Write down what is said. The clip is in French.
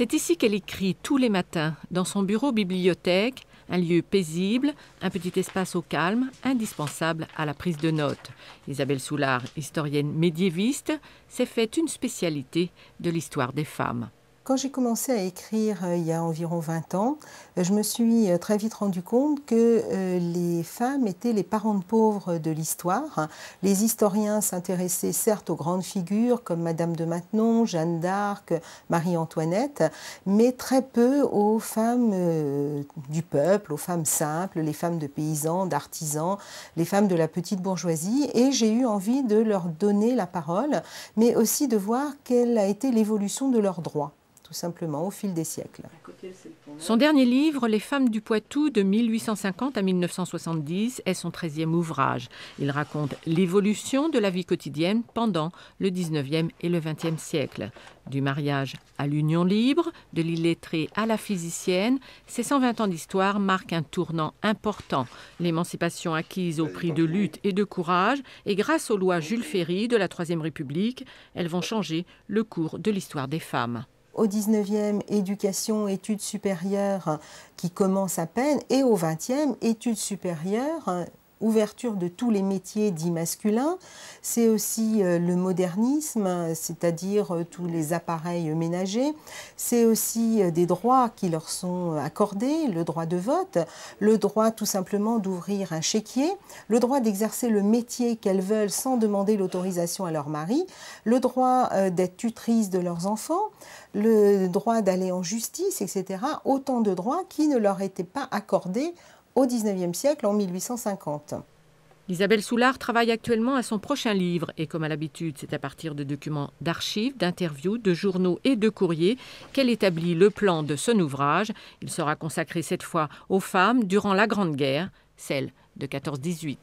C'est ici qu'elle écrit tous les matins, dans son bureau-bibliothèque, un lieu paisible, un petit espace au calme, indispensable à la prise de notes. Isabelle Soulard, historienne médiéviste, s'est faite une spécialité de l'histoire des femmes. Quand j'ai commencé à écrire il y a environ 20 ans, je me suis très vite rendu compte que les femmes étaient les parentes pauvres de l'histoire. Les historiens s'intéressaient certes aux grandes figures comme Madame de Maintenon, Jeanne d'Arc, Marie-Antoinette, mais très peu aux femmes du peuple, aux femmes simples, les femmes de paysans, d'artisans, les femmes de la petite bourgeoisie. Et j'ai eu envie de leur donner la parole, mais aussi de voir quelle a été l'évolution de leurs droits, tout simplement, au fil des siècles. Son dernier livre, Les femmes du Poitou, de 1850 à 1970, est son 13e ouvrage. Il raconte l'évolution de la vie quotidienne pendant le 19e et le 20e siècle. Du mariage à l'union libre, de l'illettrée à la physicienne, ces 120 ans d'histoire marquent un tournant important. L'émancipation acquise au prix de lutte et de courage, et grâce aux lois Jules Ferry de la Troisième République, elles vont changer le cours de l'histoire des femmes. Au 19e, éducation, études supérieures qui commence à peine, et au 20e, études supérieures, ouverture de tous les métiers dits masculins. C'est aussi le modernisme, c'est-à-dire tous les appareils ménagers. C'est aussi des droits qui leur sont accordés, le droit de vote, le droit tout simplement d'ouvrir un chéquier, le droit d'exercer le métier qu'elles veulent sans demander l'autorisation à leur mari, le droit d'être tutrice de leurs enfants, le droit d'aller en justice, etc. Autant de droits qui ne leur étaient pas accordés au XIXe siècle, en 1850. Isabelle Soulard travaille actuellement à son prochain livre et comme à l'habitude, c'est à partir de documents d'archives, d'interviews, de journaux et de courriers qu'elle établit le plan de son ouvrage. Il sera consacré cette fois aux femmes durant la Grande Guerre, celle de 14-18.